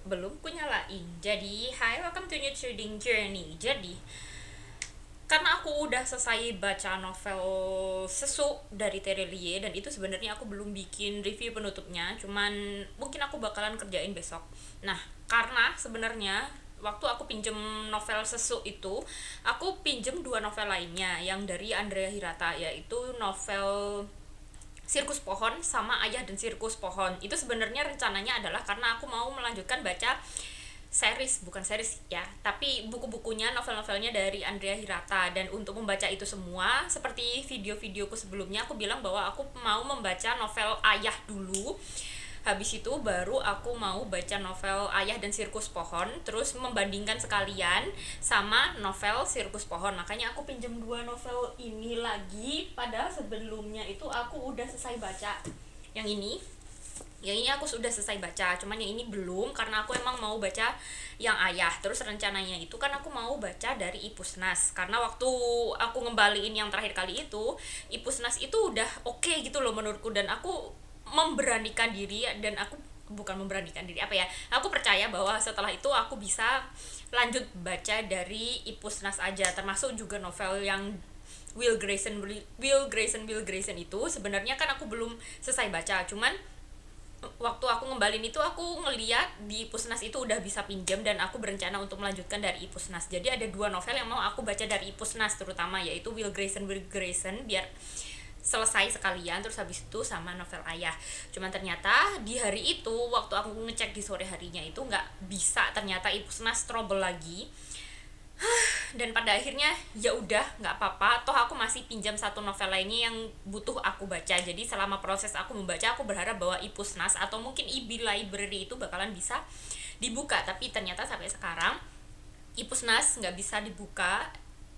Belum ku nyalain. Jadi, hi, welcome to New Trading Journey. Jadi, karena aku udah selesai baca novel Sesu dari Terelie, dan itu sebenarnya aku belum bikin review penutupnya, cuman mungkin aku bakalan kerjain besok. Nah, karena sebenarnya waktu aku pinjem novel Sesu itu, aku pinjem dua novel lainnya yang dari Andrea Hirata, yaitu novel Sirkus Pohon sama Ayah dan Sirkus Pohon. Itu sebenarnya rencananya adalah karena aku mau melanjutkan baca series, bukan series ya, tapi buku-bukunya, novel-novelnya dari Andrea Hirata. Dan untuk membaca itu semua, seperti video-videoku sebelumnya, aku bilang bahwa aku mau membaca novel Ayah dulu. Habis itu baru aku mau baca novel Ayah dan Sirkus Pohon, terus membandingkan sekalian sama novel Sirkus Pohon. Makanya aku pinjam dua novel ini lagi, padahal sebelumnya itu aku udah selesai baca yang ini. Yang ini aku sudah selesai baca, cuman yang ini belum, karena aku emang mau baca yang Ayah. Terus rencananya itu kan aku mau baca dari Ipusnas, karena waktu aku ngembaliin yang terakhir kali itu, Ipusnas itu udah oke gitu loh menurutku, dan aku memberanikan diri, dan aku bukan memberanikan diri apa ya, aku percaya bahwa setelah itu aku bisa lanjut baca dari Ipusnas aja, termasuk juga novel yang Will Grayson itu sebenarnya kan aku belum selesai baca, cuman waktu aku ngembalin itu aku ngeliat di Ipusnas itu udah bisa pinjam, dan aku berencana untuk melanjutkan dari Ipusnas. Jadi ada dua novel yang mau aku baca dari Ipusnas terutama, yaitu Will Grayson biar selesai sekalian, terus habis itu sama novel Ayah. Cuman ternyata di hari itu waktu aku ngecek di sore harinya itu nggak bisa, ternyata Ipusnas trouble lagi. Dan pada akhirnya ya udah nggak apa-apa, toh aku masih pinjam satu novel lainnya yang butuh aku baca. Jadi selama proses aku membaca, aku berharap bahwa Ipusnas atau mungkin IB Library itu bakalan bisa dibuka, tapi ternyata sampai sekarang Ipusnas nggak bisa dibuka.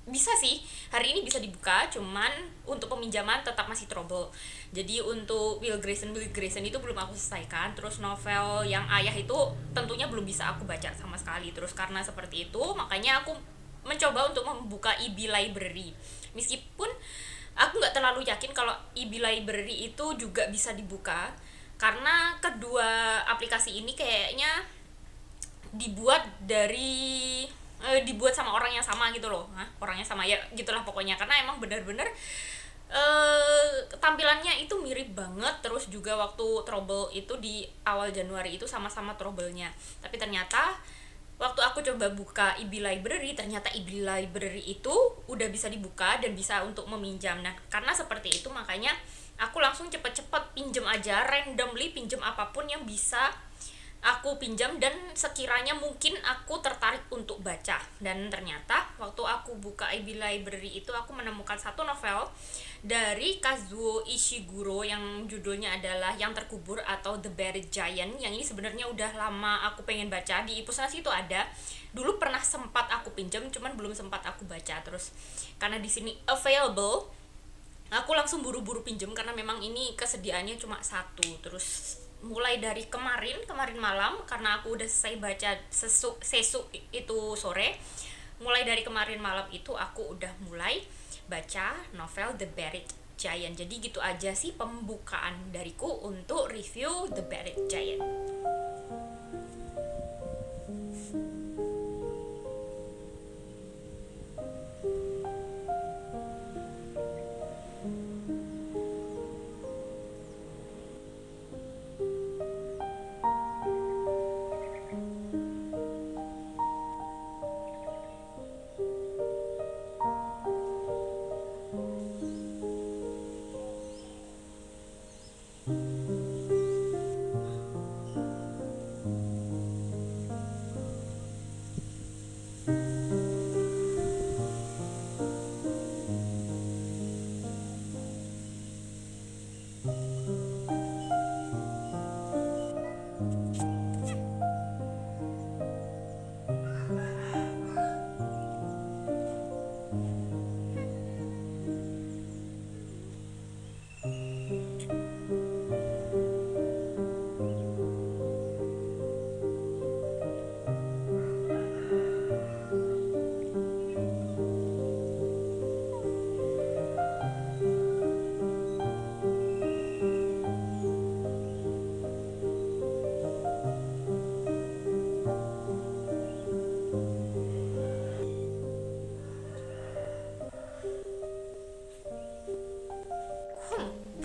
Bisa sih, hari ini bisa dibuka, cuman untuk peminjaman tetap masih trouble. Jadi untuk Will Grayson itu belum aku selesaikan. Terus novel yang Ayah itu tentunya belum bisa aku baca sama sekali. Terus karena seperti itu, makanya aku mencoba untuk membuka EB Library. Meskipun aku nggak terlalu yakin kalau EB Library itu juga bisa dibuka, karena kedua aplikasi ini kayaknya dibuat dari dibuat sama orang yang sama gitu loh. Hah? Orangnya sama ya gitulah pokoknya, karena emang benar-benar tampilannya itu mirip banget. Terus juga waktu trouble itu di awal Januari itu sama-sama trouble-nya, tapi ternyata waktu aku coba buka IB Library, ternyata IB Library itu udah bisa dibuka dan bisa untuk meminjam. Nah, karena seperti itu makanya aku langsung cepet-cepet pinjem aja, randomly pinjem apapun yang bisa aku pinjam dan sekiranya mungkin aku tertarik untuk baca. Dan ternyata waktu aku buka IB Library itu aku menemukan satu novel dari Kazuo Ishiguro yang judulnya adalah Yang Terkubur atau The Buried Giant. Yang ini sebenarnya udah lama aku pengen baca, di Ipusnas itu ada. Dulu pernah sempat aku pinjam, cuman belum sempat aku baca. Terus karena di sini available, aku langsung buru-buru pinjem karena memang ini kesediaannya cuma satu. Terus mulai dari kemarin malam, karena aku udah selesai baca sesu itu sore, mulai dari kemarin malam itu aku udah mulai baca novel The Buried Giant. Jadi gitu aja sih pembukaan dariku untuk review The Buried Giant.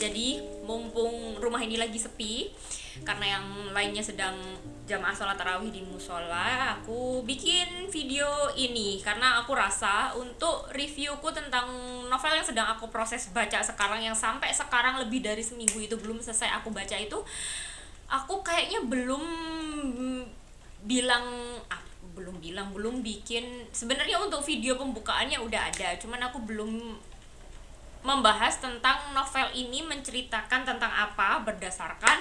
Jadi mumpung rumah ini lagi sepi karena yang lainnya sedang jamaah sholat tarawih di musola, aku bikin video ini karena aku rasa untuk reviewku tentang novel yang sedang aku proses baca sekarang, yang sampai sekarang lebih dari seminggu itu belum selesai aku baca itu, aku kayaknya bilang belum bikin. Sebenarnya untuk video pembukaannya udah ada, cuman aku belum membahas tentang novel ini menceritakan tentang apa berdasarkan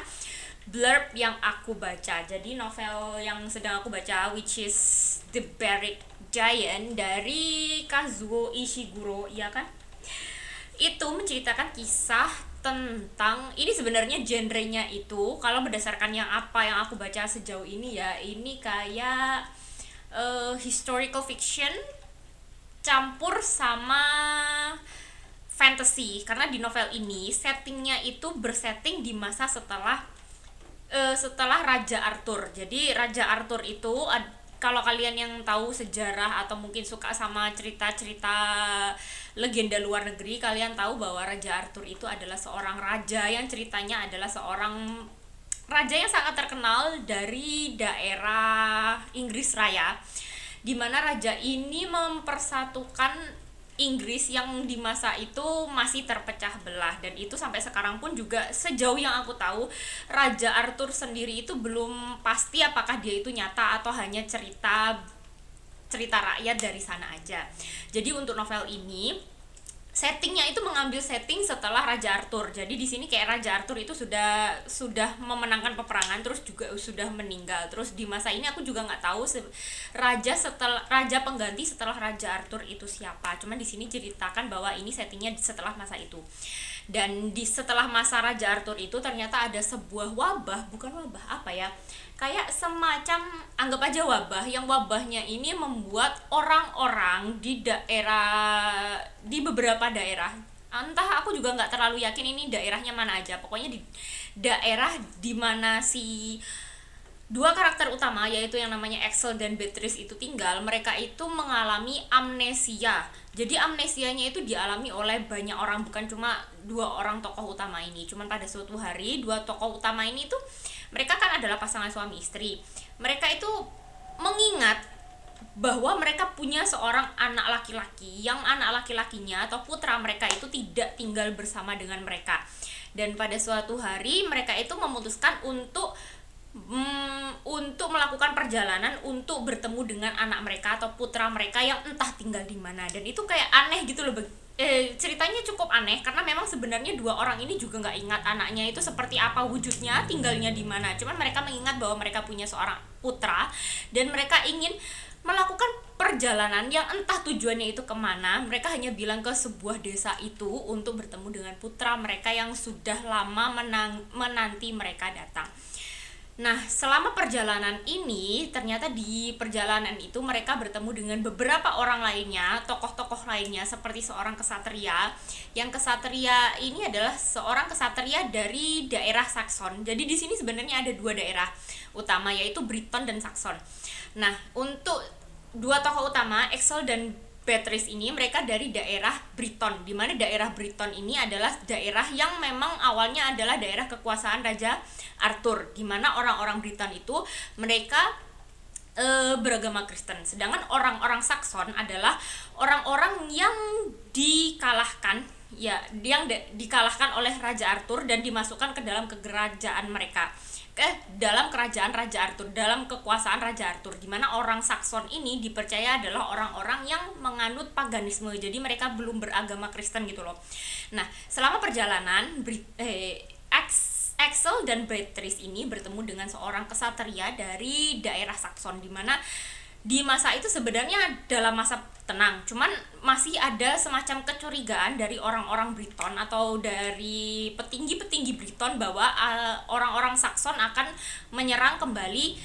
blurb yang aku baca. Jadi novel yang sedang aku baca, which is The Buried Giant dari Kazuo Ishiguro, iya kan? Itu menceritakan kisah tentang, ini sebenarnya genrenya itu kalau berdasarkan yang apa yang aku baca sejauh ini ya, ini kayak historical fiction campur sama fantasy, karena di novel ini settingnya itu bersetting di masa setelah Raja Arthur. Jadi Raja Arthur itu kalau kalian yang tahu sejarah atau mungkin suka sama cerita-cerita legenda luar negeri, kalian tahu bahwa Raja Arthur itu adalah seorang raja yang ceritanya adalah seorang raja yang sangat terkenal dari daerah Inggris Raya, di mana raja ini mempersatukan Inggris yang di masa itu masih terpecah belah. Dan itu sampai sekarang pun juga sejauh yang aku tahu, Raja Arthur sendiri itu belum pasti apakah dia itu nyata atau hanya cerita rakyat dari sana aja. Jadi untuk novel ini settingnya itu mengambil setting setelah Raja Arthur. Jadi di sini kayak Raja Arthur itu sudah memenangkan peperangan, terus juga sudah meninggal. Terus di masa ini aku juga nggak tahu raja pengganti setelah Raja Arthur itu siapa. Cuman di sini ceritakan bahwa ini settingnya setelah masa itu. Dan setelah masa Raja Arthur itu ternyata ada sebuah wabah, bukan wabah apa ya, kayak semacam, anggap aja wabah, yang wabahnya ini membuat orang-orang di beberapa daerah, entah aku juga nggak terlalu yakin ini daerahnya mana aja, pokoknya di daerah di mana si dua karakter utama yaitu yang namanya Axel dan Beatrice itu tinggal, mereka itu mengalami amnesia. Jadi amnesianya itu dialami oleh banyak orang, bukan cuma dua orang tokoh utama ini. Cuman pada suatu hari dua tokoh utama ini tuh, mereka kan adalah pasangan suami istri. Mereka itu mengingat bahwa mereka punya seorang anak laki-laki, yang anak laki-lakinya atau putra mereka itu tidak tinggal bersama dengan mereka. Dan pada suatu hari mereka itu memutuskan untuk melakukan perjalanan untuk bertemu dengan anak mereka atau putra mereka yang entah tinggal di mana. Dan itu kayak aneh gitu loh, ceritanya cukup aneh karena memang sebenarnya dua orang ini juga nggak ingat anaknya itu seperti apa wujudnya, tinggalnya di mana. Cuman mereka mengingat bahwa mereka punya seorang putra dan mereka ingin melakukan perjalanan yang entah tujuannya itu kemana. Mereka hanya bilang ke sebuah desa itu untuk bertemu dengan putra mereka yang sudah lama menanti mereka datang. Nah, selama perjalanan ini, ternyata di perjalanan itu mereka bertemu dengan beberapa orang lainnya, tokoh-tokoh lainnya, seperti seorang kesatria. Yang kesatria ini adalah seorang kesatria dari daerah Saxon. Jadi di sini sebenarnya ada dua daerah utama, yaitu Briton dan Saxon. Nah, untuk dua tokoh utama, Axel dan Beatrice ini, mereka dari daerah Briton, di mana daerah Briton ini adalah daerah yang memang awalnya adalah daerah kekuasaan Raja Arthur, di mana orang-orang Briton itu mereka beragama Kristen, sedangkan orang-orang Saxon adalah orang-orang yang dikalahkan, ya, yang dikalahkan oleh Raja Arthur dan dimasukkan ke dalam kerajaan mereka, dalam kerajaan Raja Arthur, dalam kekuasaan Raja Arthur, di mana orang Saxon ini dipercaya adalah orang-orang yang menganut paganisme, jadi mereka belum beragama Kristen gitu loh. Nah, selama perjalanan Axel dan Beatrice ini bertemu dengan seorang kesatria dari daerah Saxon, di mana di masa itu sebenarnya dalam masa tenang, cuman masih ada semacam kecurigaan dari orang-orang Briton atau dari petinggi-petinggi Briton bahwa orang-orang Saxon akan menyerang kembali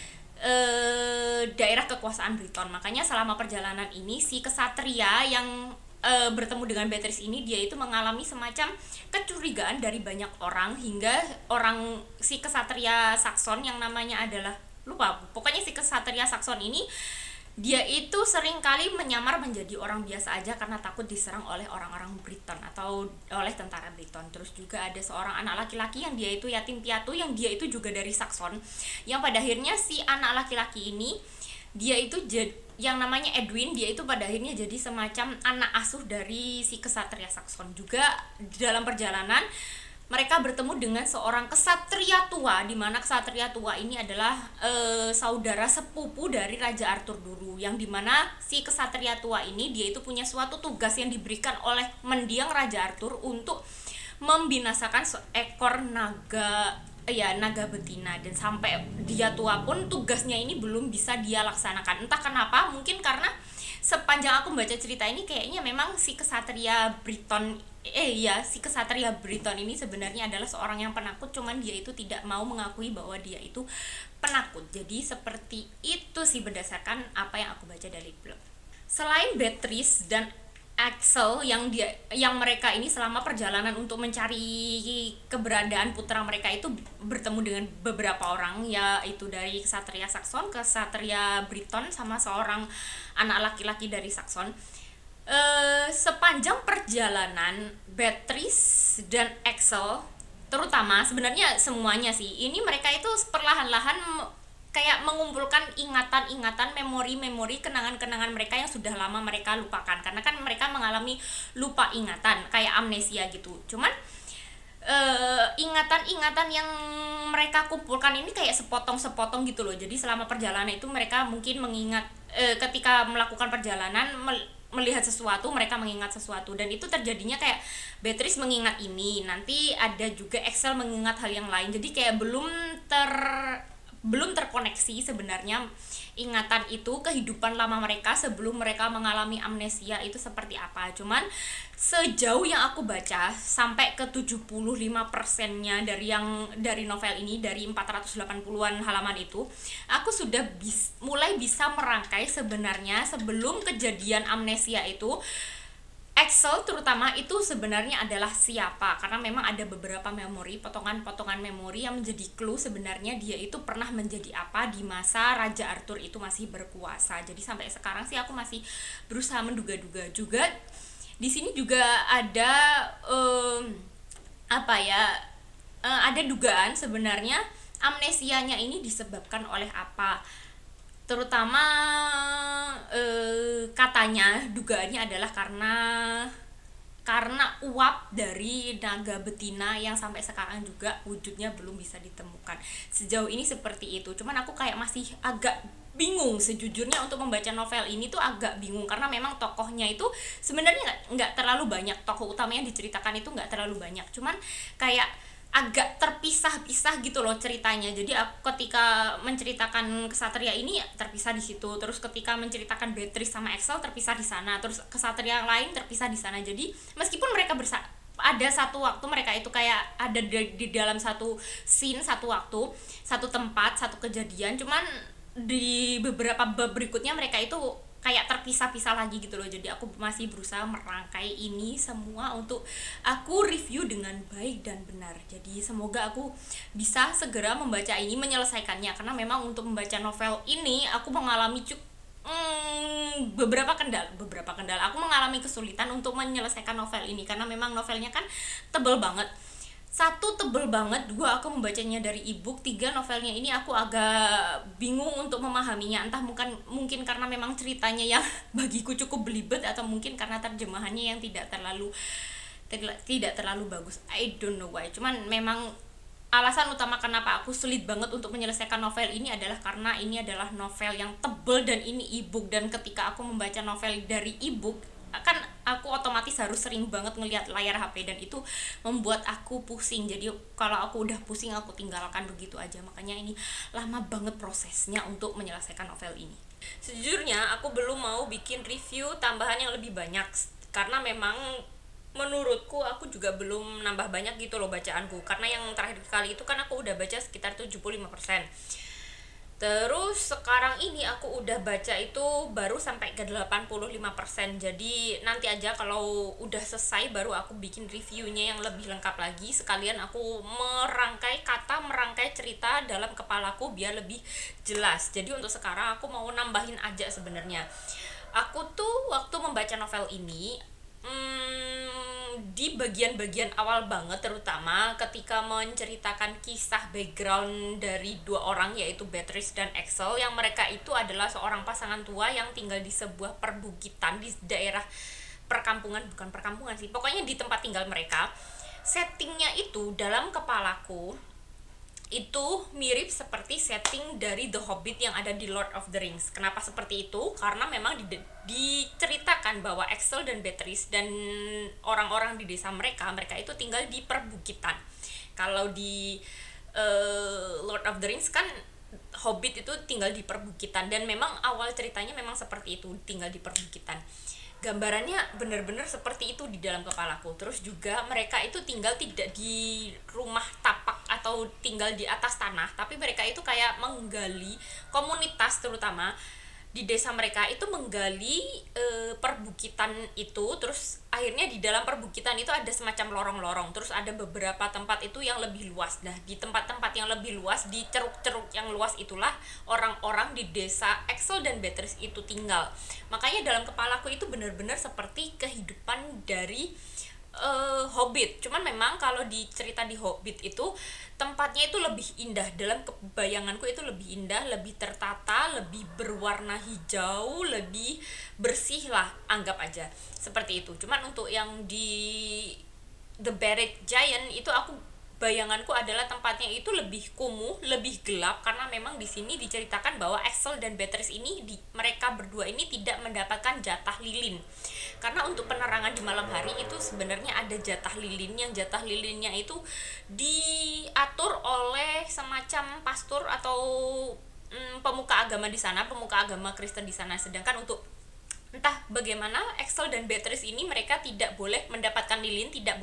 daerah kekuasaan Briton. Makanya selama perjalanan ini si kesatria yang bertemu dengan Beatrice ini, dia itu mengalami semacam kecurigaan dari banyak orang, hingga si kesatria Saxon yang namanya adalah, lupa, pokoknya si kesatria Saxon ini dia itu seringkali menyamar menjadi orang biasa aja karena takut diserang oleh orang-orang Briton atau oleh tentara Briton. Terus juga ada seorang anak laki-laki yang dia itu yatim piatu, yang dia itu juga dari Saxon, yang pada akhirnya si anak laki-laki ini dia itu yang namanya Edwin, dia itu pada akhirnya jadi semacam anak asuh dari si kesatria Saxon. Juga dalam perjalanan mereka bertemu dengan seorang kesatria tua, di mana kesatria tua ini adalah saudara sepupu dari Raja Arthur dulu, yang dimana si kesatria tua ini dia itu punya suatu tugas yang diberikan oleh mendiang Raja Arthur untuk membinasakan seekor naga betina, dan sampai dia tua pun tugasnya ini belum bisa dia laksanakan. Entah kenapa, mungkin karena sepanjang aku membaca cerita ini kayaknya memang si kesatria Briton ini sebenarnya adalah seorang yang penakut, cuman dia itu tidak mau mengakui bahwa dia itu penakut. Jadi seperti itu sih berdasarkan apa yang aku baca dari blog. Selain Beatrice dan Axel yang mereka ini selama perjalanan untuk mencari keberadaan putra mereka itu bertemu dengan beberapa orang, yaitu dari kesatria Saxon, kesatria Briton, sama seorang anak laki-laki dari Saxon. Sepanjang perjalanan Beatrice dan Axel, terutama, sebenarnya semuanya sih, ini mereka itu perlahan-lahan kayak mengumpulkan ingatan-ingatan, memori-memori, kenangan-kenangan mereka yang sudah lama mereka lupakan, karena kan mereka mengalami lupa ingatan, kayak amnesia gitu. Cuman ingatan-ingatan yang mereka kumpulkan ini kayak sepotong-sepotong gitu loh. Jadi selama perjalanan itu mereka mungkin mengingat, ketika melakukan perjalanan melihat sesuatu, mereka mengingat sesuatu, dan itu terjadinya kayak Beatrice mengingat ini, nanti ada juga Axel mengingat hal yang lain. Jadi kayak belum terkoneksi sebenarnya ingatan itu, kehidupan lama mereka sebelum mereka mengalami amnesia itu seperti apa. Cuman sejauh yang aku baca, sampai ke 75%-nya dari novel ini, dari 480-an halaman itu, aku sudah mulai bisa merangkai sebenarnya sebelum kejadian amnesia itu Axel terutama itu sebenarnya adalah siapa, karena memang ada beberapa memori, potongan-potongan memori yang menjadi clue sebenarnya dia itu pernah menjadi apa di masa Raja Arthur itu masih berkuasa. Jadi sampai sekarang sih aku masih berusaha menduga-duga. Juga di sini juga ada ada dugaan sebenarnya amnesianya ini disebabkan oleh apa. Terutama katanya dugaannya adalah karena uap dari naga betina yang sampai sekarang juga wujudnya belum bisa ditemukan. Sejauh ini seperti itu. Cuman aku kayak masih agak bingung sejujurnya untuk membaca novel ini tuh, agak bingung karena memang tokohnya itu sebenarnya nggak terlalu banyak, tokoh utama yang diceritakan itu nggak terlalu banyak. Cuman kayak agak terpisah-pisah gitu loh ceritanya. Jadi aku ketika menceritakan kesatria ini terpisah di situ, terus ketika menceritakan Beatrice sama Axel terpisah di sana, terus kesatria yang lain terpisah di sana. Jadi meskipun mereka ada satu waktu mereka itu kayak ada di dalam satu scene, satu waktu, satu tempat, satu kejadian, cuman di beberapa bab berikutnya mereka itu kayak terpisah-pisah lagi gitu loh. Jadi aku masih berusaha merangkai ini semua untuk aku review dengan baik dan benar. Jadi semoga aku bisa segera membaca ini, menyelesaikannya, karena memang untuk membaca novel ini aku mengalami beberapa kendala. Aku mengalami kesulitan untuk menyelesaikan novel ini karena memang novelnya kan tebel banget. Satu, tebel banget. Dua, aku membacanya dari ebook. Tiga, novelnya ini aku agak bingung untuk memahaminya. Entah mungkin karena memang ceritanya yang bagiku cukup belibet, atau mungkin karena terjemahannya yang tidak terlalu bagus. I don't know why. Cuman memang alasan utama kenapa aku sulit banget untuk menyelesaikan novel ini adalah karena ini adalah novel yang tebel dan ini ebook. Dan ketika aku membaca novel dari ebook, kan aku otomatis harus sering banget ngelihat layar HP, dan itu membuat aku pusing. Jadi kalau aku udah pusing aku tinggalkan begitu aja. Makanya ini lama banget prosesnya untuk menyelesaikan novel ini. Sejujurnya aku belum mau bikin review tambahan yang lebih banyak, karena memang menurutku aku juga belum nambah banyak gitu loh bacaanku, karena yang terakhir kali itu kan aku udah baca sekitar 75%. Terus sekarang ini aku udah baca itu baru sampai ke 85%. Jadi nanti aja kalau udah selesai baru aku bikin reviewnya yang lebih lengkap lagi. Sekalian aku merangkai kata, merangkai cerita dalam kepalaku biar lebih jelas. Jadi untuk sekarang aku mau nambahin aja sebenarnya. Aku tuh waktu membaca novel ini, di bagian-bagian awal banget, terutama ketika menceritakan kisah background dari dua orang yaitu Beatrice dan Axel, yang mereka itu adalah seorang pasangan tua yang tinggal di sebuah perbukitan di daerah perkampungan, bukan perkampungan sih, pokoknya di tempat tinggal mereka. Settingnya itu dalam kepalaku itu mirip seperti setting dari The Hobbit yang ada di Lord of the Rings. Kenapa seperti itu? Karena memang diceritakan bahwa Axel dan Beatrice dan orang-orang di desa mereka, mereka itu tinggal di perbukitan. Kalau di Lord of the Rings kan Hobbit itu tinggal di perbukitan, dan memang awal ceritanya memang seperti itu, tinggal di perbukitan. Gambarannya benar-benar seperti itu di dalam kepalaku. Terus juga mereka itu tinggal tidak di rumah tapak atau tinggal di atas tanah, tapi mereka itu kayak menggali, komunitas terutama di desa mereka itu menggali perbukitan itu. Terus akhirnya di dalam perbukitan itu ada semacam lorong-lorong, terus ada beberapa tempat itu yang lebih luas. Nah, di tempat-tempat yang lebih luas, di ceruk-ceruk yang luas itulah orang-orang di desa Axel dan Beatrice itu tinggal. Makanya dalam kepalaku itu benar-benar seperti kehidupan dari Hobbit. Cuman memang kalau di cerita di Hobbit itu tempatnya itu lebih indah, dalam kebayanganku itu lebih indah, lebih tertata, lebih berwarna hijau, lebih bersih lah, anggap aja seperti itu. Cuman untuk yang di The Buried Giant itu aku bayanganku adalah tempatnya itu lebih kumuh, lebih gelap, karena memang di sini diceritakan bahwa Axel dan Beatrice ini mereka berdua ini tidak mendapatkan jatah lilin. Karena untuk penerangan di malam hari itu sebenarnya ada jatah lilin, yang jatah lilinnya itu diatur oleh semacam pastor atau pemuka agama di sana, pemuka agama Kristen di sana. Sedangkan untuk entah bagaimana Axel dan Beatrice ini mereka tidak boleh mendapatkan lilin, tidak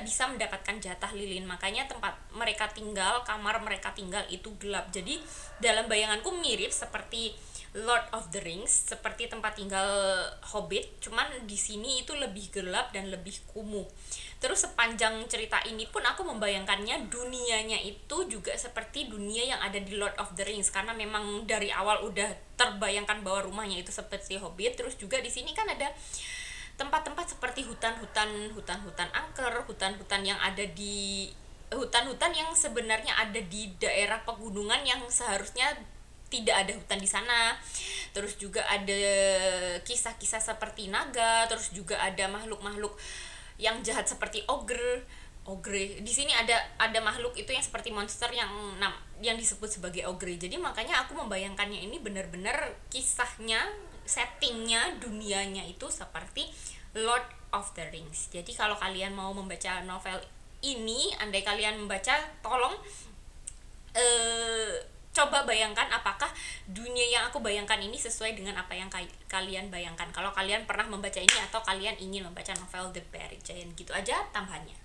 bisa mendapatkan jatah lilin. Makanya tempat mereka tinggal, kamar mereka tinggal itu gelap. Jadi dalam bayanganku mirip seperti Lord of the Rings, seperti tempat tinggal Hobbit, cuman di sini itu lebih gelap dan lebih kumuh. Terus sepanjang cerita ini pun aku membayangkannya dunianya itu juga seperti dunia yang ada di Lord of the Rings, karena memang dari awal udah terbayangkan bahwa rumahnya itu seperti Hobbit. Terus juga di sini kan ada tempat-tempat seperti hutan-hutan angker, hutan-hutan yang ada di hutan-hutan yang sebenarnya ada di daerah pegunungan yang seharusnya tidak ada hutan di sana. Terus juga ada kisah-kisah seperti naga, terus juga ada makhluk-makhluk yang jahat seperti ogre. Di sini ada makhluk itu yang seperti monster yang disebut sebagai ogre. Jadi makanya aku membayangkannya ini benar-benar kisahnya, settingnya, dunianya itu seperti Lord of the Rings. Jadi kalau kalian mau membaca novel ini, andai kalian membaca, tolong coba bayangkan apakah dunia yang aku bayangkan ini sesuai dengan apa yang kalian bayangkan. Kalau kalian pernah membaca ini atau kalian ingin membaca novel The Buried Giant, gitu aja tambahannya.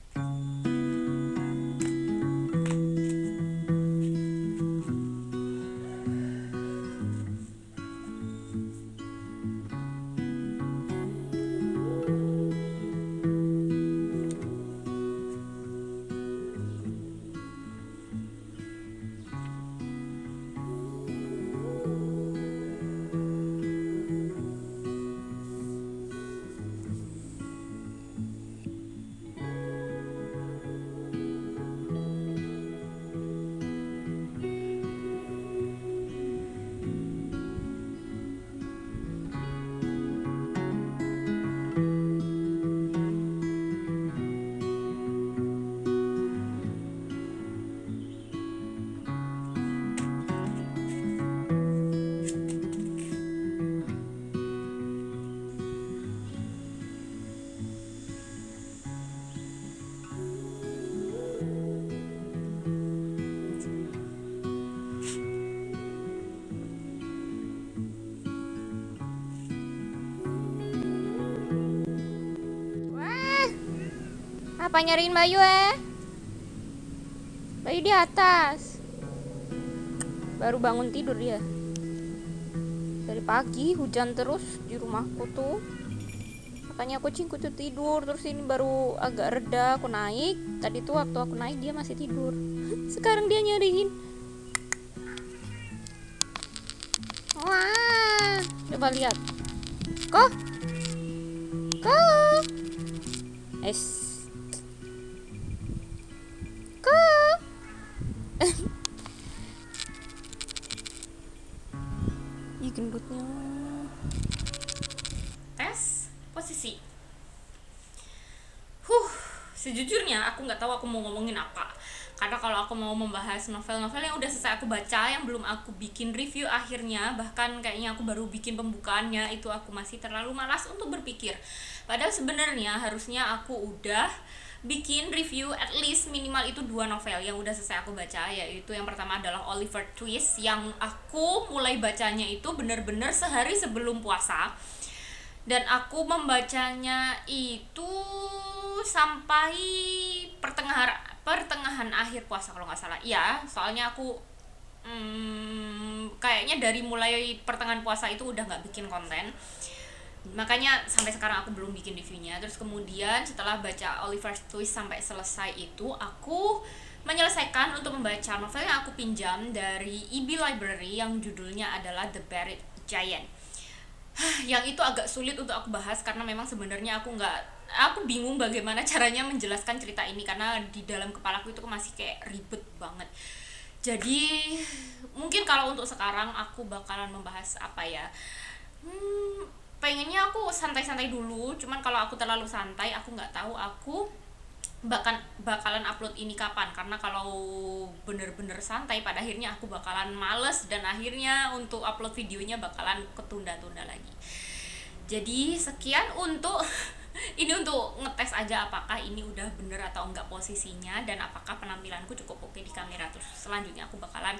Wah, apa nyariin Bayu Bayu di atas. Baru bangun tidur dia. Dari pagi hujan terus di rumahku tuh. Makanya kucingku tuh tidur. Terus ini baru agak reda, aku naik. Tadi tuh waktu aku naik dia masih tidur. Sekarang dia nyariin. Wah, coba lihat. Kok? Kok? Es. Kok? Ih, gendutnya. Tes posisi. Sejujurnya aku nggak tahu aku mau ngomongin apa. Karena kalau aku mau membahas novel-novel yang udah selesai aku baca, yang belum aku bikin review akhirnya, bahkan kayaknya aku baru bikin pembukaannya, itu aku masih terlalu malas untuk berpikir. Padahal sebenarnya harusnya aku udah bikin review at least minimal itu 2 novel yang udah selesai aku baca, yaitu yang pertama adalah Oliver Twist, yang aku mulai bacanya itu bener-bener sehari sebelum puasa, dan aku membacanya itu sampai pertengahan akhir puasa kalau nggak salah. Iya, soalnya aku kayaknya dari mulai pertengahan puasa itu udah nggak bikin konten, makanya sampai sekarang aku belum bikin reviewnya. Terus kemudian setelah baca Oliver Twist sampai selesai itu, aku menyelesaikan untuk membaca novel yang aku pinjam dari EB Library yang judulnya adalah The Buried Giant. Yang itu agak sulit untuk aku bahas karena memang sebenarnya aku bingung bagaimana caranya menjelaskan cerita ini, karena di dalam kepalaku itu masih kayak ribet banget. Jadi mungkin kalau untuk sekarang aku bakalan membahas apa ya, pengennya aku santai-santai dulu. Cuman kalau aku terlalu santai, aku nggak tahu aku bakalan upload ini kapan, karena kalau bener-bener santai pada akhirnya aku bakalan males dan akhirnya untuk upload videonya bakalan ketunda-tunda lagi. Jadi sekian untuk ini, untuk ngetes aja apakah ini udah bener atau enggak posisinya, dan apakah penampilanku cukup oke di kamera. Terus selanjutnya aku bakalan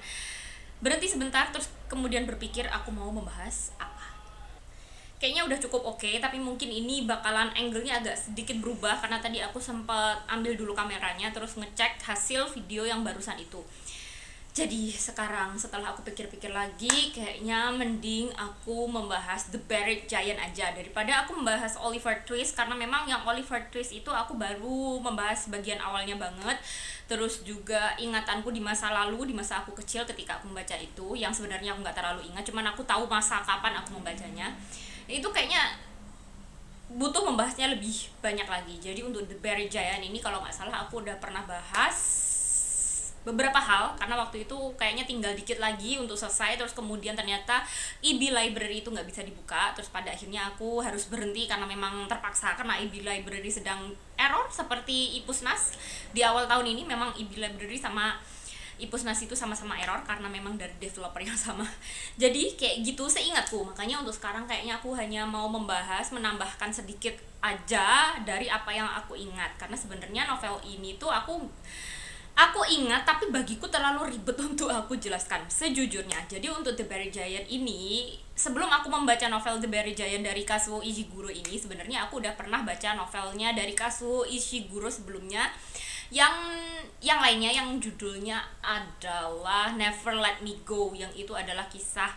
berhenti sebentar, terus kemudian berpikir aku mau membahas apa. Kayaknya udah cukup oke, tapi mungkin ini bakalan angle-nya agak sedikit berubah karena tadi aku sempat ambil dulu kameranya terus ngecek hasil video yang barusan itu. Jadi sekarang setelah aku pikir-pikir lagi, kayaknya mending aku membahas The Buried Giant aja daripada aku membahas Oliver Twist, karena memang yang Oliver Twist itu aku baru membahas bagian awalnya banget. Terus juga ingatanku di masa lalu, di masa aku kecil ketika aku membaca itu, yang sebenarnya aku nggak terlalu ingat, cuman aku tahu masa kapan aku membacanya. Itu kayaknya butuh membahasnya lebih banyak lagi. Jadi untuk The Buried Giant ini kalau nggak salah aku udah pernah bahas beberapa hal, karena waktu itu kayaknya tinggal dikit lagi untuk selesai. Terus kemudian ternyata EB Library itu nggak bisa dibuka, terus pada akhirnya aku harus berhenti karena memang terpaksa, karena EB Library sedang error seperti Ipusnas di awal tahun ini. Memang EB Library sama Ipusnas itu sama-sama error karena memang dari developer yang sama. Jadi kayak gitu seingatku. Makanya untuk sekarang kayaknya aku hanya mau menambahkan sedikit aja dari apa yang aku ingat, karena sebenarnya novel ini tuh aku ingat, tapi bagiku terlalu ribet untuk aku jelaskan sejujurnya. Jadi untuk The Buried Giant ini, sebelum aku membaca novel The Buried Giant dari Kazuo Ishiguro ini, sebenarnya aku udah pernah baca novelnya dari Kazuo Ishiguro sebelumnya, yang lainnya yang judulnya adalah Never Let Me Go, yang itu adalah kisah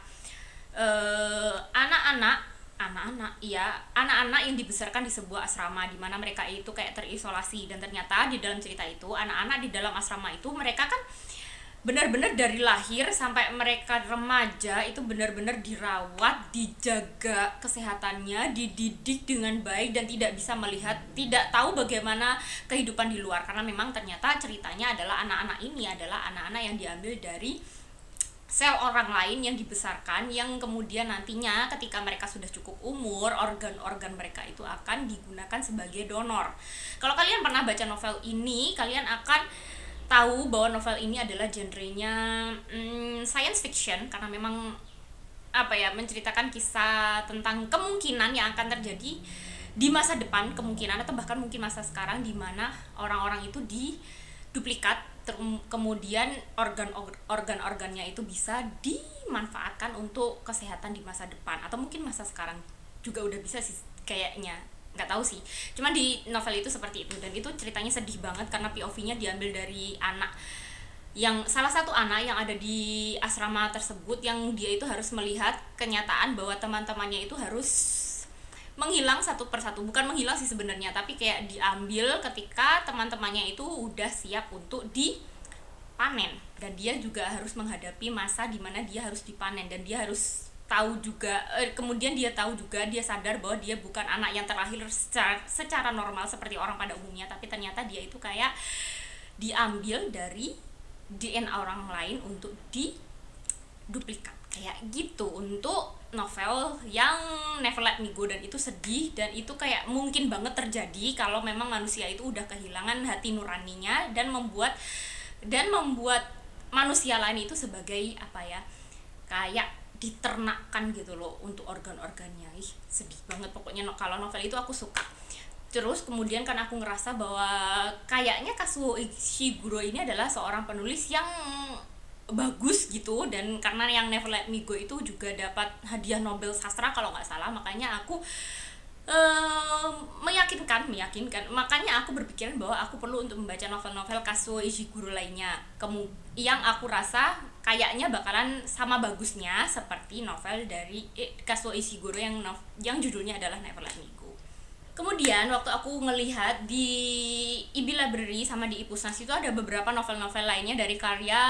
anak-anak yang dibesarkan di sebuah asrama di mana mereka itu kayak terisolasi. Dan ternyata di dalam cerita itu anak-anak di dalam asrama itu mereka kan benar-benar dari lahir sampai mereka remaja itu benar-benar dirawat, dijaga kesehatannya, dididik dengan baik, dan tidak bisa melihat, tidak tahu bagaimana kehidupan di luar, karena memang ternyata ceritanya adalah anak-anak ini adalah anak-anak yang diambil dari sel orang lain yang dibesarkan, yang kemudian nantinya ketika mereka sudah cukup umur, organ-organ mereka itu akan digunakan sebagai donor. Kalau kalian pernah baca novel ini, kalian akan tahu bahwa novel ini adalah genrenya science fiction, karena memang menceritakan kisah tentang kemungkinan yang akan terjadi di masa depan, kemungkinan atau bahkan mungkin masa sekarang, di mana orang-orang itu diduplikat, kemudian organ-organnya itu bisa dimanfaatkan untuk kesehatan di masa depan, atau mungkin masa sekarang juga udah bisa sih kayaknya, nggak tahu sih. Cuman di novel itu seperti itu, dan itu ceritanya sedih banget karena POV-nya diambil dari anak yang salah satu anak yang ada di asrama tersebut, yang dia itu harus melihat kenyataan bahwa teman-temannya itu harus menghilang satu persatu. Bukan menghilang sih sebenarnya, tapi kayak diambil ketika teman-temannya itu udah siap untuk dipanen, dan dia juga harus menghadapi masa dimana dia harus dipanen, dan dia harus tahu juga, kemudian dia tahu juga, dia sadar bahwa dia bukan anak yang terlahir secara normal seperti orang pada umumnya, tapi ternyata dia itu kayak diambil dari DNA orang lain untuk diduplikat kayak gitu. Untuk novel yang Never Let Me Go, dan itu sedih, dan itu kayak mungkin banget terjadi kalau memang manusia itu udah kehilangan hati nuraninya dan membuat manusia lain itu sebagai apa ya, kayak diternakkan gitu loh untuk organ-organnya. Sedih banget pokoknya kalau novel itu aku suka. Terus kemudian kan aku ngerasa bahwa kayaknya Kazuo Ishiguro ini adalah seorang penulis yang bagus gitu, dan karena yang Never Let Me Go itu juga dapat hadiah Nobel sastra kalau nggak salah, makanya aku meyakinkan, makanya aku berpikiran bahwa aku perlu untuk membaca novel-novel Kazuo Ishiguro lainnya yang aku rasa kayaknya bakalan sama bagusnya seperti novel dari Kazuo Ishiguro yang judulnya adalah Never Let Me Go. Kemudian waktu aku ngelihat di IB Library sama di Ipusnas itu ada beberapa novel-novel lainnya dari karya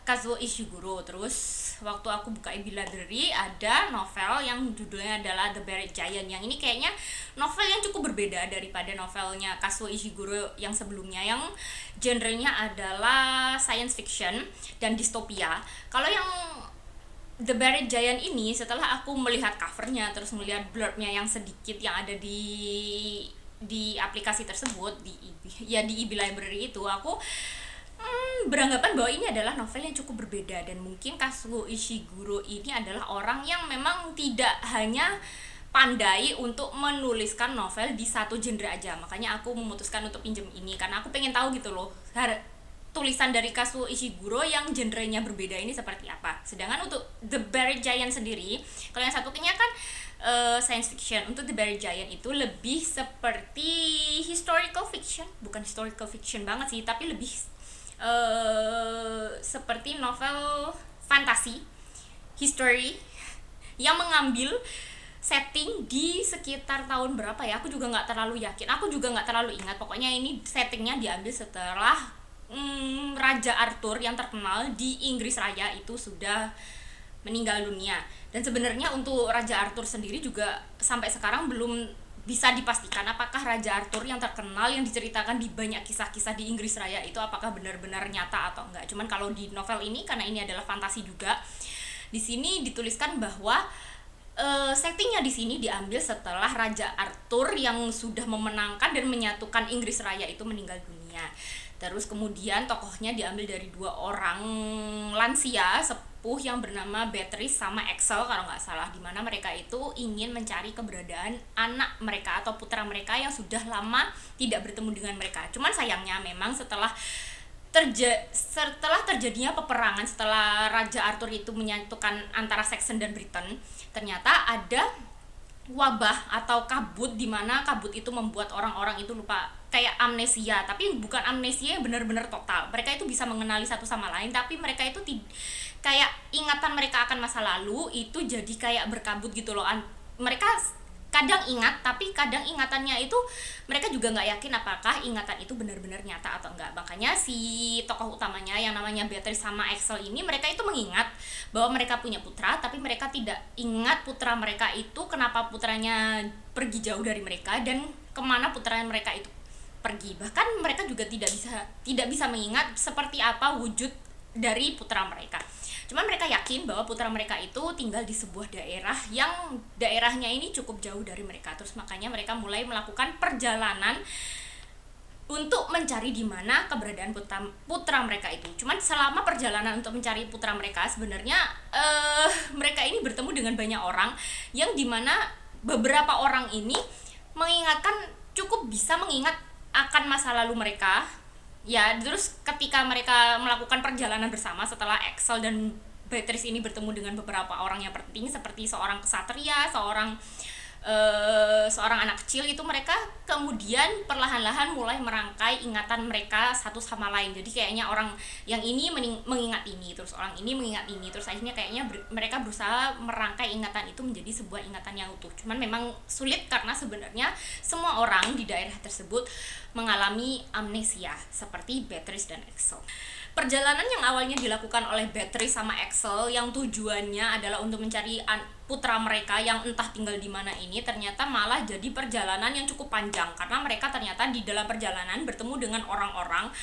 Kazuo Ishiguro. Terus waktu aku buka IB Library ada novel yang judulnya adalah The Buried Giant. Yang ini kayaknya novel yang cukup berbeda daripada novelnya Kazuo Ishiguro yang sebelumnya, yang genrenya adalah science fiction dan distopia. Kalau yang The Buried Giant ini, setelah aku melihat covernya, terus melihat blurbnya yang sedikit yang ada di aplikasi tersebut, di IB Library itu, aku beranggapan bahwa ini adalah novel yang cukup berbeda, dan mungkin Kazuo Ishiguro ini adalah orang yang memang tidak hanya pandai untuk menuliskan novel di satu genre aja. Makanya aku memutuskan untuk pinjem ini karena aku pengen tahu gitu loh, tulisan dari Kazuo Ishiguro yang genrenya berbeda ini seperti apa. Sedangkan untuk The Buried Giant sendiri, kalau yang satunya kan science fiction, untuk The Buried Giant itu lebih seperti historical fiction, bukan historical fiction banget sih, tapi lebih seperti novel fantasi history yang mengambil setting di sekitar tahun berapa ya, aku juga nggak terlalu yakin, aku juga nggak terlalu ingat. Pokoknya ini settingnya diambil setelah Raja Arthur yang terkenal di Inggris Raya itu sudah meninggal dunia. Dan sebenarnya untuk Raja Arthur sendiri juga sampai sekarang belum bisa dipastikan apakah Raja Arthur yang terkenal yang diceritakan di banyak kisah-kisah di Inggris Raya itu apakah benar-benar nyata atau enggak. Cuman kalau di novel ini, karena ini adalah fantasi juga, di sini dituliskan bahwa settingnya di sini diambil setelah Raja Arthur yang sudah memenangkan dan menyatukan Inggris Raya itu meninggal dunia. Terus kemudian tokohnya diambil dari dua orang lansia sepuh yang bernama Beatrice sama Axel kalau nggak salah, dimana mereka itu ingin mencari keberadaan anak mereka atau putra mereka yang sudah lama tidak bertemu dengan mereka. Cuman sayangnya memang setelah terjadinya peperangan, setelah Raja Arthur itu menyatukan antara Saxon dan Britain, ternyata ada wabah atau kabut, di mana kabut itu membuat orang-orang itu lupa, kayak amnesia, tapi bukan amnesia yang benar-benar total. Mereka itu bisa mengenali satu sama lain, tapi mereka itu kayak ingatan mereka akan masa lalu itu jadi kayak berkabut gitu loh. Mereka kadang ingat, tapi kadang ingatannya itu mereka juga nggak yakin apakah ingatan itu benar-benar nyata atau enggak. Makanya si tokoh utamanya yang namanya Beatrice sama Axel ini, mereka itu mengingat bahwa mereka punya putra, tapi mereka tidak ingat putra mereka itu kenapa putranya pergi jauh dari mereka dan kemana putra mereka itu pergi. Bahkan mereka juga tidak bisa mengingat seperti apa wujud dari putra mereka. Cuman mereka yakin bahwa putra mereka itu tinggal di sebuah daerah yang daerahnya ini cukup jauh dari mereka. Terus makanya mereka mulai melakukan perjalanan untuk mencari di mana keberadaan putra mereka itu. Cuman selama perjalanan untuk mencari putra mereka, sebenarnya mereka ini bertemu dengan banyak orang yang dimana beberapa orang ini cukup bisa mengingat akan masa lalu mereka. Ya, terus ketika mereka melakukan perjalanan bersama setelah Axel dan Beatrice ini bertemu dengan beberapa orang yang penting seperti seorang kesatria, seorang seorang anak kecil itu mereka kemudian perlahan-lahan mulai merangkai ingatan mereka satu sama lain. Jadi kayaknya orang yang ini mengingat ini, terus orang ini mengingat ini, terus akhirnya kayaknya mereka berusaha merangkai ingatan itu menjadi sebuah ingatan yang utuh. Cuman memang sulit karena sebenarnya semua orang di daerah tersebut mengalami amnesia seperti Beatrice dan Axel. Perjalanan yang awalnya dilakukan oleh Beatrice sama Axel yang tujuannya adalah untuk mencari putra mereka yang entah tinggal di mana ini, ternyata malah jadi perjalanan yang cukup panjang karena mereka ternyata di dalam perjalanan bertemu dengan orang-orang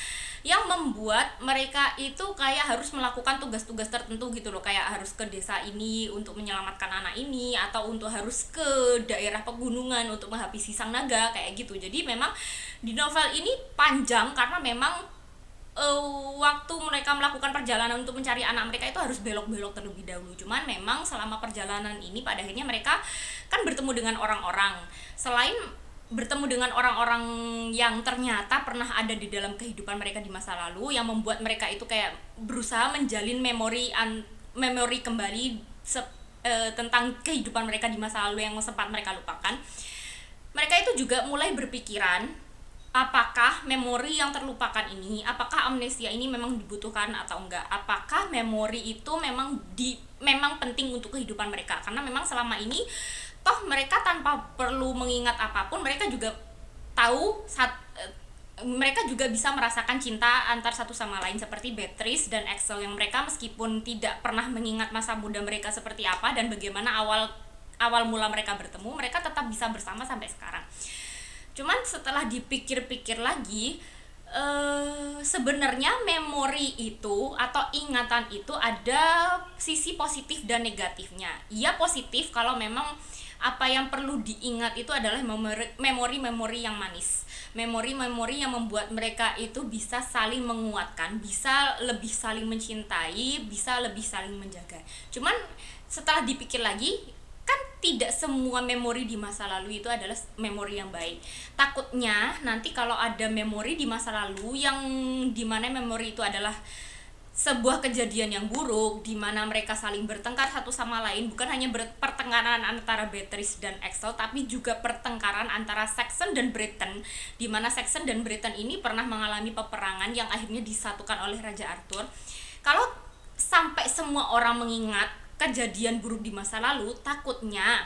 yang membuat mereka itu kayak harus melakukan tugas-tugas tertentu gitu loh, kayak harus ke desa ini untuk menyelamatkan anak ini, atau untuk harus ke daerah pegunungan untuk menghabisi sang naga kayak gitu. Jadi memang di novel ini panjang karena memang waktu mereka melakukan perjalanan untuk mencari anak mereka itu harus belok-belok terlebih dahulu. Cuman memang selama perjalanan ini pada akhirnya mereka kan bertemu dengan orang-orang. Selain bertemu dengan orang-orang yang ternyata pernah ada di dalam kehidupan mereka di masa lalu, yang membuat mereka itu kayak berusaha menjalin memori kembali tentang kehidupan mereka di masa lalu yang sempat mereka lupakan. Mereka itu juga mulai berpikiran apakah memori yang terlupakan ini, apakah amnesia ini memang dibutuhkan atau enggak, apakah memori itu memang penting untuk kehidupan mereka, karena memang selama ini toh mereka tanpa perlu mengingat apapun mereka juga tahu mereka juga bisa merasakan cinta antar satu sama lain seperti Beatrice dan Axel yang mereka meskipun tidak pernah mengingat masa muda mereka seperti apa dan bagaimana awal mula mereka bertemu, mereka tetap bisa bersama sampai sekarang. Cuman setelah dipikir-pikir lagi, sebenarnya memori itu atau ingatan itu ada sisi positif dan negatifnya. Iya positif kalau memang apa yang perlu diingat itu adalah memori-memori yang manis, memori-memori yang membuat mereka itu bisa saling menguatkan, bisa lebih saling mencintai, bisa lebih saling menjaga. Cuman setelah dipikir lagi, kan tidak semua memori di masa lalu itu adalah memori yang baik. Takutnya nanti kalau ada memori di masa lalu yang dimana memori itu adalah sebuah kejadian yang buruk, di mana mereka saling bertengkar satu sama lain, bukan hanya pertengkaran antara Beatrice dan Axel, tapi juga pertengkaran antara Saxon dan Breton, di mana Saxon dan Breton ini pernah mengalami peperangan yang akhirnya disatukan oleh Raja Arthur. Kalau sampai semua orang mengingat kejadian buruk di masa lalu, takutnya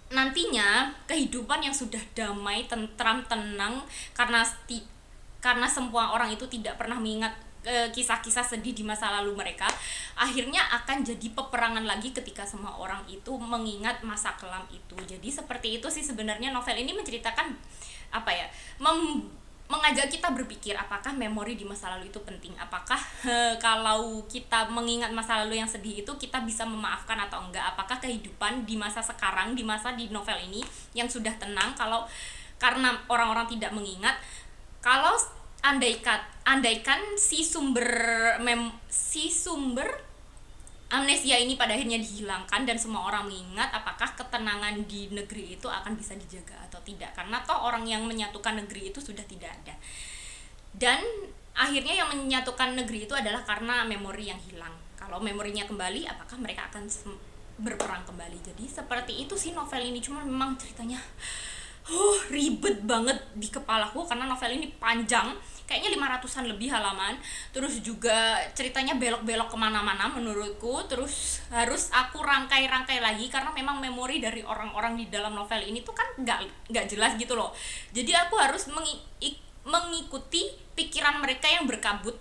nantinya kehidupan yang sudah damai, tentram, tenang karena semua orang itu tidak pernah mengingat kisah-kisah sedih di masa lalu mereka, akhirnya akan jadi peperangan lagi ketika semua orang itu mengingat masa kelam itu. Jadi seperti itu sih sebenarnya novel ini menceritakan apa ya, mengajak kita berpikir apakah memori di masa lalu itu penting, apakah kalau kita mengingat masa lalu yang sedih itu kita bisa memaafkan atau enggak, apakah kehidupan di masa sekarang, di masa di novel ini yang sudah tenang, kalau karena orang-orang tidak mengingat, kalau andaikan si sumber amnesia ini pada akhirnya dihilangkan dan semua orang mengingat, apakah ketenangan di negeri itu akan bisa dijaga atau tidak, karena toh orang yang menyatukan negeri itu sudah tidak ada, dan akhirnya yang menyatukan negeri itu adalah karena memori yang hilang. Kalau memorinya kembali, apakah mereka akan berperang kembali. Jadi seperti itu sih novel ini. Cuma memang ceritanya ribet banget di kepalaku karena novel ini panjang, kayaknya 500-an lebih halaman, terus juga ceritanya belok-belok kemana-mana menurutku, terus harus aku rangkai-rangkai lagi karena memang memori dari orang-orang di dalam novel ini tuh kan nggak jelas gitu loh. Jadi aku harus mengikuti pikiran mereka yang berkabut,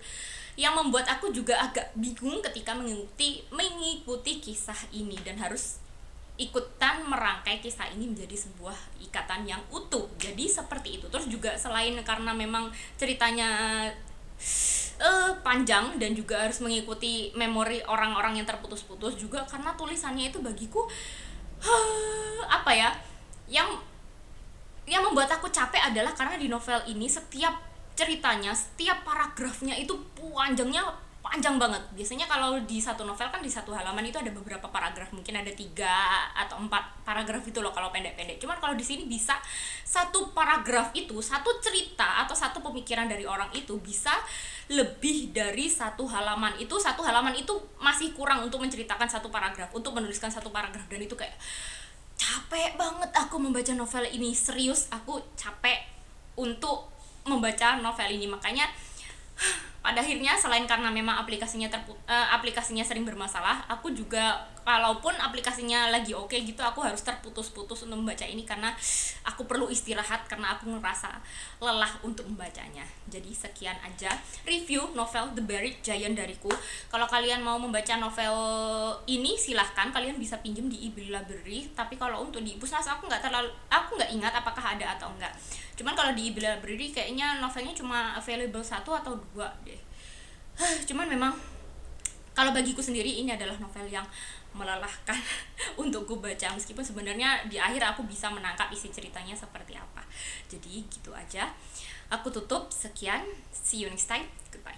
yang membuat aku juga agak bingung ketika mengikuti kisah ini, dan harus ikutan merangkai kisah ini menjadi sebuah ikatan yang utuh. Jadi seperti itu. Terus juga selain karena memang ceritanya panjang dan juga harus mengikuti memori orang-orang yang terputus-putus, juga karena tulisannya itu bagiku apa ya, yang membuat aku capek adalah karena di novel ini setiap ceritanya, setiap paragrafnya itu panjang banget. Biasanya kalau di satu novel kan di satu halaman itu ada beberapa paragraf, mungkin ada 3 atau 4 paragraf itu loh kalau pendek-pendek. Cuman kalau di sini bisa satu paragraf itu, satu cerita atau satu pemikiran dari orang itu bisa lebih dari satu halaman. Satu halaman itu masih kurang untuk menceritakan satu paragraf, untuk menuliskan satu paragraf, dan itu kayak capek banget aku membaca novel ini, serius aku capek untuk membaca novel ini. Makanya pada akhirnya selain karena memang aplikasinya sering bermasalah, aku juga kalaupun aplikasinya lagi oke gitu, aku harus terputus-putus untuk membaca ini karena aku perlu istirahat karena aku ngerasa lelah untuk membacanya. Jadi sekian aja review novel The Buried Giant dariku. Kalau kalian mau membaca novel ini silahkan, kalian bisa pinjem di e-book library. Tapi kalau untuk di Pusnas aku nggak ingat apakah ada atau enggak. Cuman kalau di e-book library kayaknya novelnya cuma available 1 atau 2 deh. Cuman memang kalau bagiku sendiri ini adalah novel yang melelahkan untuk ku baca, meskipun sebenarnya di akhir aku bisa menangkap isi ceritanya seperti apa. Jadi gitu aja, aku tutup, sekian, see you next time, goodbye.